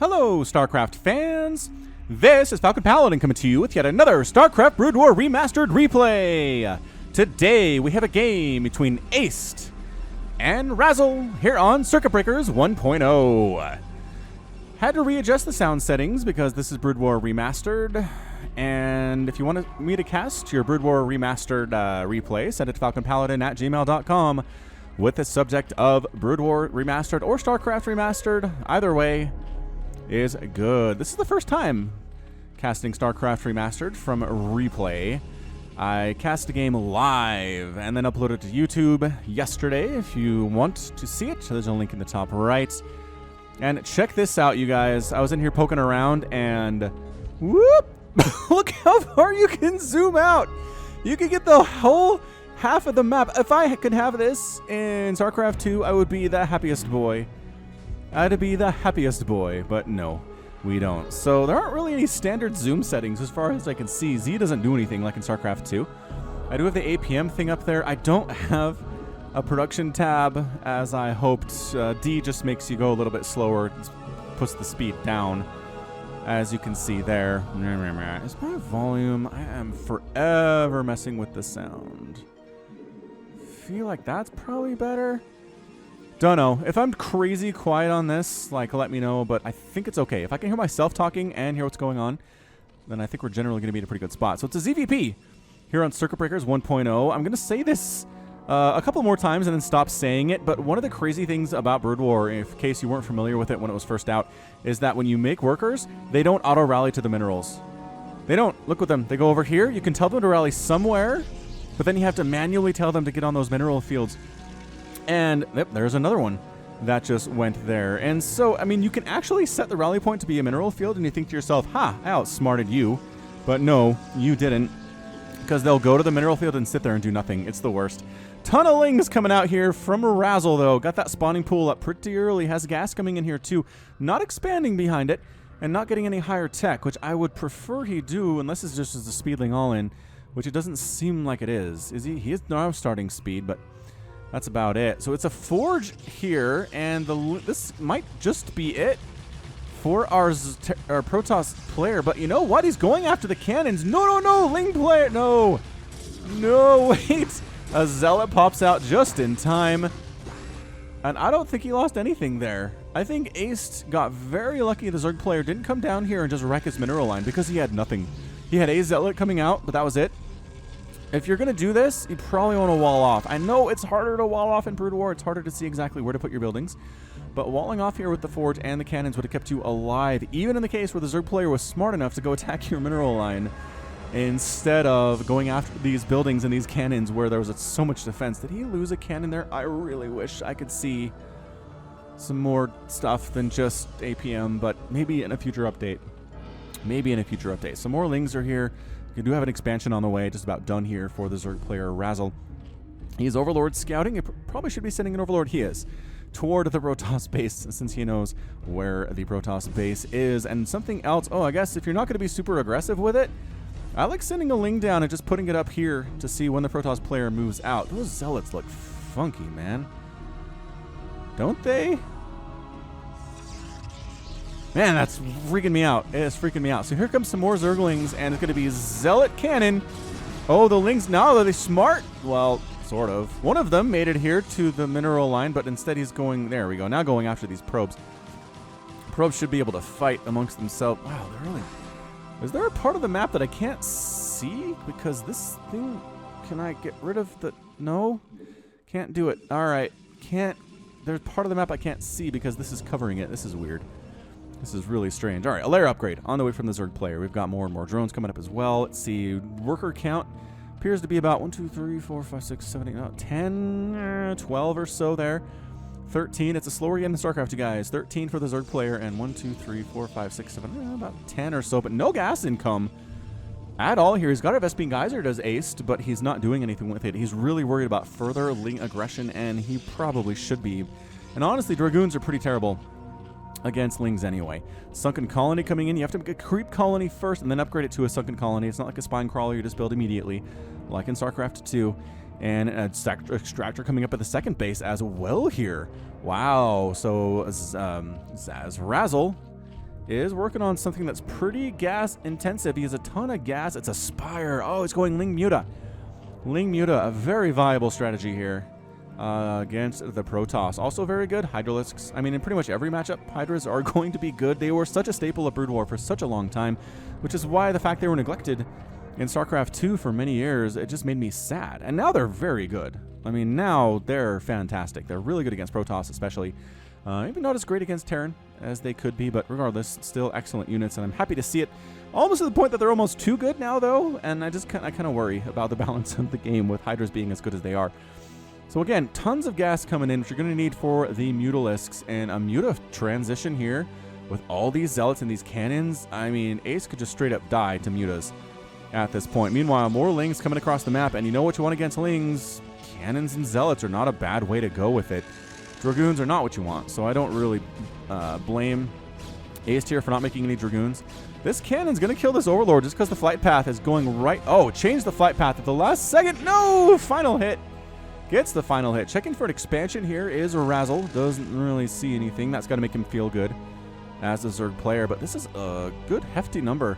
Hello, StarCraft fans! This is Falcon Paladin coming to you with yet another StarCraft Brood War Remastered replay! Today, we have a game between Aced and RazzL here on Circuit Breakers 1.0. Had to readjust the sound settings because this is Brood War Remastered. And if you want me to cast your Brood War Remastered replay, send it to falconpaladin@gmail.com with the subject of Brood War Remastered or StarCraft Remastered. Either way is good. This is the first time casting StarCraft Remastered from replay. I cast the game live and then uploaded it to YouTube yesterday. If you want to see it, there's a link in the top right. And check this out, you guys. I was in here poking around and whoop! Look how far you can zoom out. You can get the whole half of the map. If I could have this in StarCraft 2, I would be the happiest boy. I'd be the happiest boy, but no, we don't. So there aren't really any standard zoom settings as far as I can see. Z doesn't do anything like in StarCraft 2. I do have the APM thing up there. I don't have a production tab as I hoped. D just makes you go a little bit slower, puts the speed down, as you can see there. Is my volume? I am forever messing with the sound. Feel like that's probably better. Don't know. If I'm crazy quiet on this, like, let me know, but I think it's okay. If I can hear myself talking and hear what's going on, then I think we're generally going to be in a pretty good spot. So it's a ZVP here on Circuit Breakers 1.0. I'm going to say this a couple more times and then stop saying it, but one of the crazy things about Brood War, in case you weren't familiar with it when it was first out, is that when you make workers, they don't auto-rally to the minerals. They don't. Look with them. They go over here. You can tell them to rally somewhere, but then you have to manually tell them to get on those mineral fields. And yep, there's another one that just went there. And so, I mean, you can actually set the rally point to be a mineral field, and you think to yourself, ha, I outsmarted you. But no, you didn't. Because they'll go to the mineral field and sit there and do nothing. It's the worst. Ton of lings coming out here from RazzL, though. Got that spawning pool up pretty early. Has gas coming in here, too. Not expanding behind it, and not getting any higher tech, which I would prefer he do, unless it's just as a speedling all-in, which it doesn't seem like it is. Is he? He is now starting speed, but that's about it. So it's a forge here, and this might just be it for our Protoss player. But you know what? He's going after the cannons. No, Ling player. No, wait. A Zealot pops out just in time. And I don't think he lost anything there. I think Aced got very lucky the Zerg player didn't come down here and just wreck his mineral line because he had nothing. He had a Zealot coming out, but that was it. If you're going to do this, you probably want to wall off. I know it's harder to wall off in Brood War. It's harder to see exactly where to put your buildings. But walling off here with the forge and the cannons would have kept you alive, even in the case where the Zerg player was smart enough to go attack your mineral line instead of going after these buildings and these cannons where there was so much defense. Did he lose a cannon there? I really wish I could see some more stuff than just APM, but maybe in a future update. Some more lings are here. You do have an expansion on the way, just about done here for the Zerg player RazzL. He's Overlord scouting. It probably should be sending an Overlord. He is. Toward the Protoss base, since he knows where the Protoss base is. And something else, I guess if you're not going to be super aggressive with it, I like sending a ling down and just putting it up here to see when the Protoss player moves out. Those Zealots look funky, man. Don't they? Man, that's freaking me out. It's freaking me out. So here comes some more Zerglings, and it's going to be Zealot Cannon. Oh, the Lings, now are they smart? Well, sort of. One of them made it here to the mineral line, but instead he's going, there we go, now going after these probes. Probes should be able to fight amongst themselves. Wow, they're really... Is there a part of the map that I can't see? Because this thing, can I get rid of the... No? Can't do it. All right. Can't... There's part of the map I can't see because this is covering it. This is weird. This is really strange. All right, a layer upgrade on the way from the Zerg player. We've got more and more drones coming up as well. Let's see. Worker count appears to be about 1, 2, 3, 4, 5, 6, 7, 8, no, 10, 12 or so there. 13. It's a slower game than StarCraft, you guys. 13 for the Zerg player, and 1, 2, 3, 4, 5, 6, 7, about 10 or so, but no gas income at all here. He's got a Vespene Geyser, does Aced, but he's not doing anything with it. He's really worried about further ling aggression, and he probably should be. And honestly, Dragoons are pretty terrible against lings anyway. Sunken Colony coming in. You have to make a creep colony first and then upgrade it to a sunken colony. It's not like a spine crawler you just build immediately, like in StarCraft 2. And an extractor coming up at the second base as well here. Wow. So as RazzL is working on something that's pretty gas intensive. He has a ton of gas. It's a Spire. Oh, it's going Ling Muta. Ling Muta, a very viable strategy here against the Protoss. Also very good. Hydralisks. I mean, in pretty much every matchup, Hydras are going to be good. They were such a staple of Brood War for such a long time, which is why the fact they were neglected in StarCraft 2 for many years, it just made me sad. And now they're very good. I mean, now they're fantastic. They're really good against Protoss, especially. Maybe not as great against Terran as they could be, but regardless, still excellent units, and I'm happy to see it. Almost to the point that they're almost too good now, though, and I kind of worry about the balance of the game with Hydras being as good as they are. So again, tons of gas coming in, which you're going to need for the Mutalisks, and a Muta transition here with all these Zealots and these cannons. I mean, Ace could just straight up die to Mutas at this point. Meanwhile, more Lings coming across the map, and you know what you want against Lings? Cannons and Zealots are not a bad way to go with it. Dragoons are not what you want, so I don't really blame Ace here for not making any Dragoons. This cannon's going to kill this Overlord just because the flight path is going right. Oh, changed the flight path at the last second. No! Final hit. Gets the final hit. Checking for an expansion here is RazzL. Doesn't really see anything. That's got to make him feel good as a Zerg player, but this is a good hefty number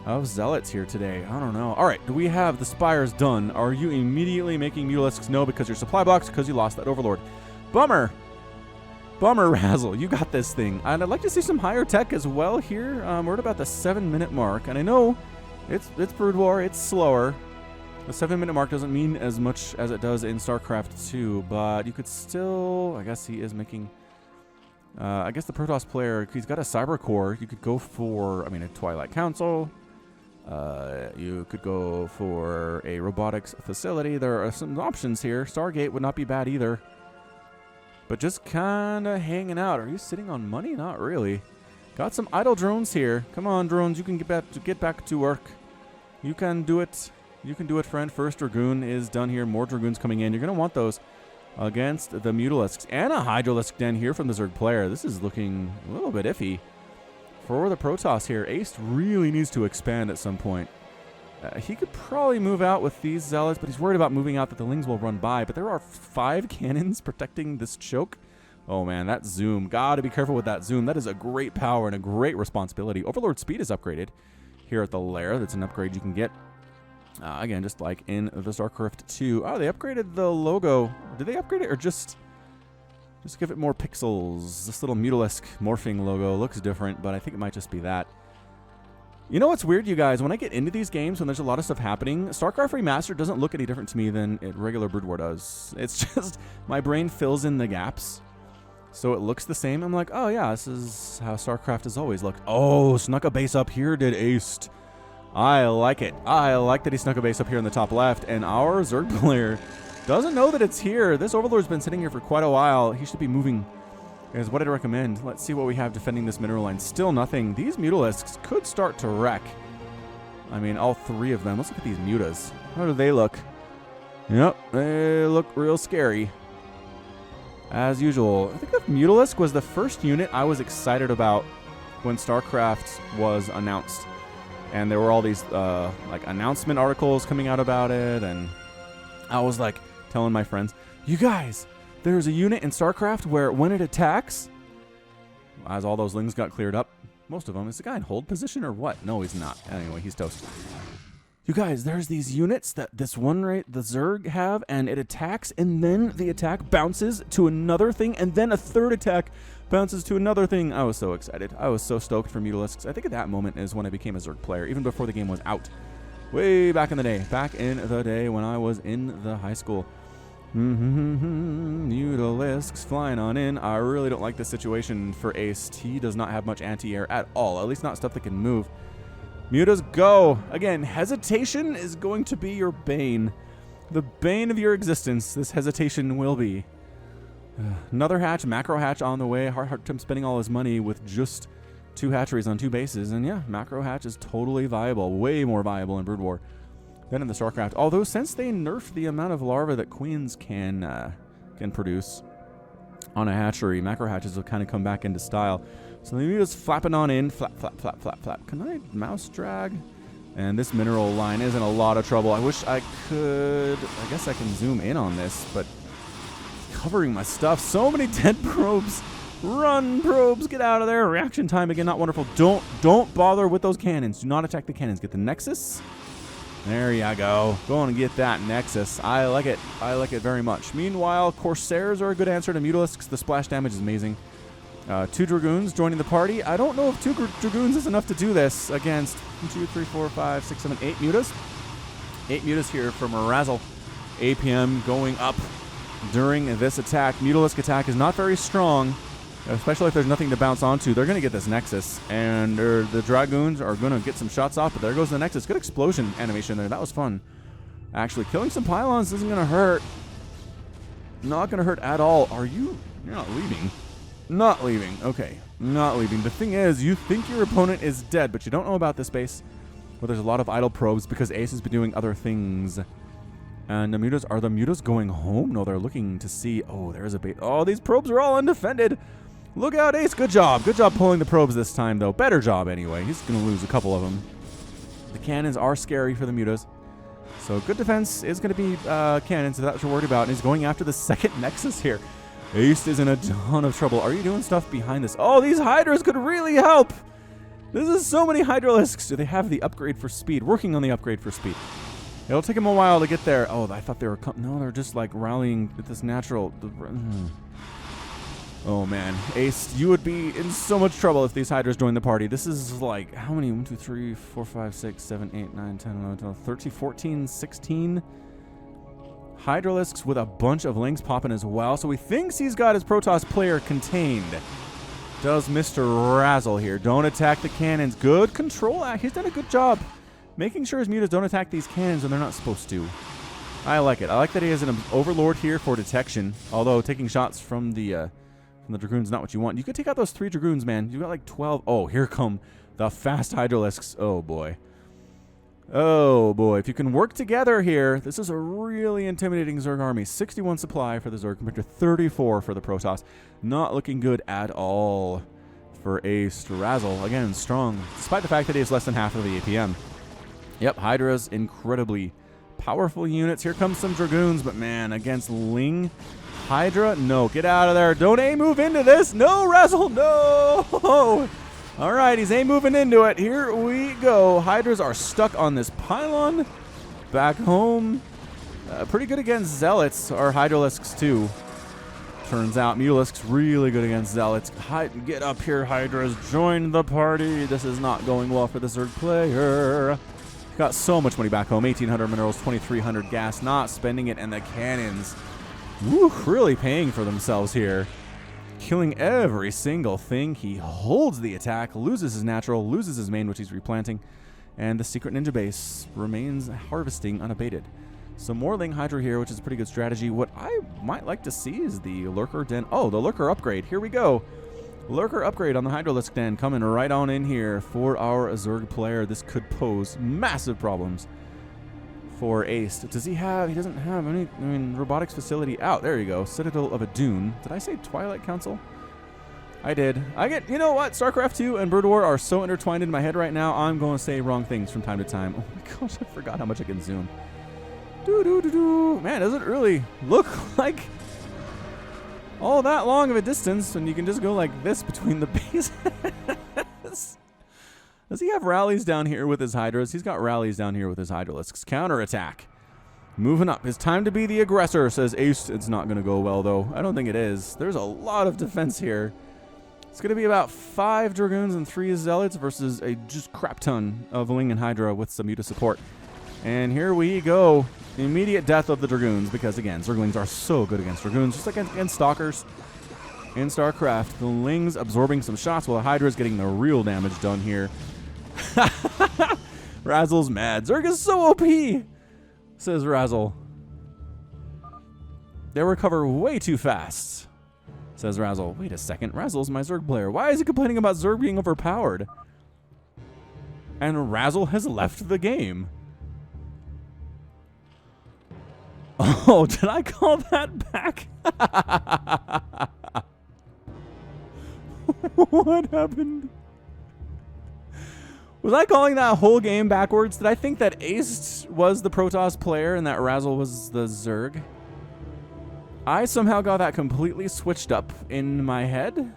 of Zealots here today. I don't know. All right, do we have the Spires done? Are you immediately making Mutalisks? No, because your supply box, because you lost that Overlord. Bummer. Bummer, RazzL. You got this thing. And I'd like to see some higher tech as well here. We're at about the 7-minute mark. And I know it's Brood War. It's slower. The 7-minute mark doesn't mean as much as it does in StarCraft 2. But you could still... I guess he is making... I guess the Protoss player, he's got a Cyber Core. You could go for, I mean, a Twilight Council. You could go for a robotics facility. There are some options here. Stargate would not be bad either. But just kind of hanging out. Are you sitting on money? Not really. Got some idle drones here. Come on, drones. You can get back to work. You can do it. You can do it, friend. First Dragoon is done here. More Dragoons coming in. You're going to want those against the Mutalisks. And a Hydralisk Den here from the Zerg player. This is looking a little bit iffy for the Protoss here. Ace really needs to expand at some point. He could probably move out with these Zealots, but he's worried about moving out that the Lings will run by. But there are 5 cannons protecting this choke. Oh, man, that zoom. Got to be careful with that zoom. That is a great power and a great responsibility. Overlord speed is upgraded here at the lair. That's an upgrade you can get. Again, just like in the StarCraft 2. Oh, they upgraded the logo. Did they upgrade it or just give it more pixels? This little Mutalisk morphing logo looks different, but I think it might just be that. You know what's weird, you guys? When I get into these games, when there's a lot of stuff happening, StarCraft Remastered doesn't look any different to me than regular Brood War does. It's just my brain fills in the gaps, so it looks the same. I'm like, oh yeah, this is how StarCraft has always looked. Oh, snuck a base up here, did Ace. I like it. I like that he snuck a base up here in the top left, and our Zerg player doesn't know that it's here. This Overlord's been sitting here for quite a while. He should be moving. Is what I'd recommend. Let's see what we have defending this mineral line. Still nothing. These Mutalisks could start to wreck. I mean, all 3 of them. Let's look at these Mutas. How do they look? Yep, they look real scary. As usual. I think the Mutalisk was the first unit I was excited about when StarCraft was announced. And there were all these like announcement articles coming out about it. And I was like telling my friends, you guys... There's a unit in StarCraft where when it attacks, as all those Lings got cleared up, most of them, is the guy in hold position or what? No, he's not. Anyway, he's toast. You guys, there's these units that this one, right, the Zerg have, and it attacks, and then the attack bounces to another thing, and then a third attack bounces to another thing. I was so excited. I was so stoked for Mutalisks. I think at that moment is when I became a Zerg player, even before the game was out. Way back in the day. Back in the day when I was in the high school. Mutalisks flying on in. I really don't like this situation for Ace. He does not have much anti-air at all. At least not stuff that can move. Mutas, go. Again, hesitation is going to be your bane. The bane of your existence, this hesitation will be. Another hatch, macro hatch on the way. Hard time spending all his money with just 2 hatcheries on 2 bases. And yeah, macro hatch is totally viable. Way more viable in Brood War than in the StarCraft. Although since they nerfed the amount of larvae that queens can produce on a hatchery, macro hatches will kind of come back into style. So the Muta's flapping on in. Flap, flap, flap, flap, flap. Can I mouse drag? And this mineral line is in a lot of trouble. I wish I could... I guess I can zoom in on this, but covering my stuff. So many dead probes Run, probes, get out of there. Reaction time again, not wonderful. Don't bother with those cannons. Do not attack the cannons. Get the Nexus. There you go. Go on and get that Nexus. I like it. I like it very much. Meanwhile, Corsairs are a good answer to Mutalisks. The splash damage is amazing. 2 Dragoons joining the party. I don't know if 2 Dragoons is enough to do this against 1, 2, 3, 4, 5, 6, 7, 8 Mutas. 8 Mutas here from RazzL. APM going up during this attack. Mutalisk attack is not very strong, especially if there's nothing to bounce onto. They're going to get this Nexus, and the Dragoons are going to get some shots off, but there goes the Nexus. Good explosion animation there. That was fun. Actually, killing some pylons isn't going to hurt. Not going to hurt at all. You're not leaving. Not leaving. Okay, not leaving. The thing is, you think your opponent is dead, but you don't know about this base where there's a lot of idle probes because Ace has been doing other things. And the Mutas, are the Mutas going home? No, they're looking to see. Oh, there's a bait. Oh, these probes are all undefended. Look out, Ace. Good job. Good job pulling the probes this time, though. Better job, anyway. He's going to lose a couple of them. The cannons are scary for the Mutas. So good defense is going to be cannons, so that's what you're worried about. And he's going after the second Nexus here. Ace is in a ton of trouble. Are you doing stuff behind this? Oh, these Hydras could really help. This is so many Hydralisks. Do they have the upgrade for speed? Working on the upgrade for speed. It'll take them a while to get there. Oh, I thought they were... No, they're just like rallying with this natural... Oh, man. Ace, you would be in so much trouble if these Hydras joined the party. This is like... How many? 1, 2, 3, 4, 5, 6, 7, 8, 9, 10, 11, 12, 13, 14, 16... Hydralisks with a bunch of Lings popping as well. So he thinks he's got his Protoss player contained. Does Mr. RazzL here. Don't attack the cannons. Good control. He's done a good job making sure his Mutas don't attack these cannons when they're not supposed to. I like it. I like that he has an Overlord here for detection. Although taking shots from the Dragoons is not what you want. You could take out those 3 Dragoons, man. You've got like 12. Oh, here come the fast Hydralisks. Oh, boy. Oh, boy. If you can work together here, this is a really intimidating Zerg army. 61 supply for the Zerg compared to 34 for the Protoss. Not looking good at all for Ace to RazzL. Again, strong, despite the fact that he has less than half of the APM. Yep, Hydra's incredibly powerful units. Here comes some Dragoons, but man, against Ling Hydra, no. Get out of there. Don't A-move into this. No, RazzL, no. All right, he's A-moving into it. Here we go. Hydras are stuck on this pylon. Back home. Pretty good against Zealots, or Hydralisks too. Turns out Mutalisk's really good against Zealots. Get up here, Hydras. Join the party. This is not going well for the Zerg player. Got so much money back home. 1,800 minerals, 2,300 gas. Not spending it, and the cannons. Woo, really paying for themselves here. Killing every single thing. He holds the attack, loses his natural, loses his main, which he's replanting, and the secret ninja base remains harvesting unabated. Some more Ling Hydra here, which is a pretty good strategy. What I might like to see is the Lurker Den. Oh, the Lurker upgrade. Here we go. Lurker upgrade on the Hydralisk Den coming right on in here for our Zerg player. This could pose massive problems for Ace. Does he have... He doesn't have any... I mean, robotics facility out. There you go. Citadel of Adun. Did I say Twilight Council? I did. You know what? StarCraft 2 and Brood War are so intertwined in my head right now, I'm going to say wrong things from time to time. Oh my gosh, I forgot how much I can zoom. Man, does it really look like all that long of a distance when you can just go like this between the bases? Does he have rallies down here with his Hydras? He's got rallies down here with his Hydralisks. Counterattack. Moving up. It's time to be the aggressor, says Ace. It's not going to go well, though. I don't think it is. There's a lot of defense here. It's going to be about 5 Dragoons and 3 Zealots versus a just crap ton of Ling and Hydra with some Muta support. And here we go. Immediate death of the Dragoons because, again, Zerglings are so good against Dragoons, just like against Stalkers in StarCraft. The Lings absorbing some shots while the Hydra is getting the real damage done here. RazzL's mad. Zerg is so OP, says RazzL. They recover way too fast, says RazzL. Wait a second. RazzL's my Zerg player. Why is he complaining about Zerg being overpowered? And RazzL has left the game. Oh, did I call that back? What happened? Was I calling that whole game backwards? Did I think that Ace was the Protoss player and that RazzL was the Zerg? I somehow got that completely switched up in my head.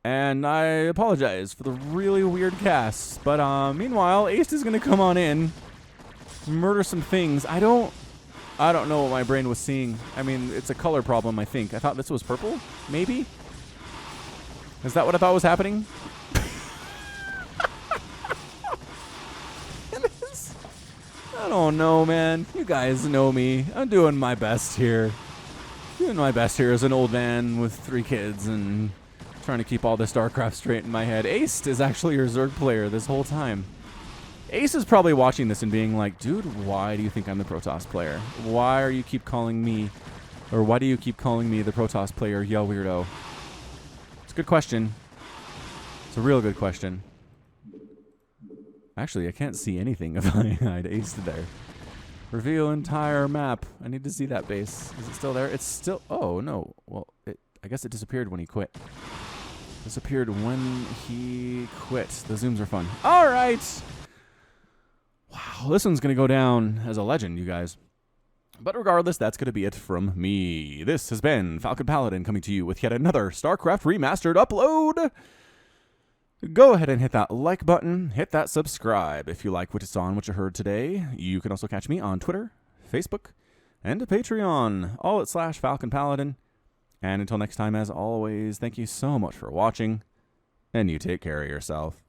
And I apologize for the really weird casts. But meanwhile, Ace is going to come on in, murder some things. I don't know what my brain was seeing. I mean, it's a color problem, I think. I thought this was purple, maybe? Is that what I thought was happening? I don't know, man. You guys know me. I'm doing my best here. Doing my best here as an old man with 3 kids and trying to keep all the StarCraft straight in my head. Ace is actually your Zerg player this whole time. Ace is probably watching this and being like, dude, why do you think I'm the Protoss player? Why are you keep calling me, or why do you keep calling me the Protoss player, yo weirdo? It's a good question. It's a real good question. Actually, I can't see anything if I hide Ace there. Reveal entire map. I need to see that base. Is it still there? It's still... Oh, no. Well, I guess it disappeared when he quit. Disappeared when he quit. The zooms are fun. All right. Wow, this one's going to go down as a legend, you guys. But regardless, that's going to be it from me. This has been Falcon Paladin coming to you with yet another StarCraft Remastered upload. Go ahead and hit that like button, hit that subscribe if you like what you saw and what you heard today. You can also catch me on Twitter, Facebook, and Patreon, all at /Falcon Paladin. And until next time, as always, thank you so much for watching, and you take care of yourself.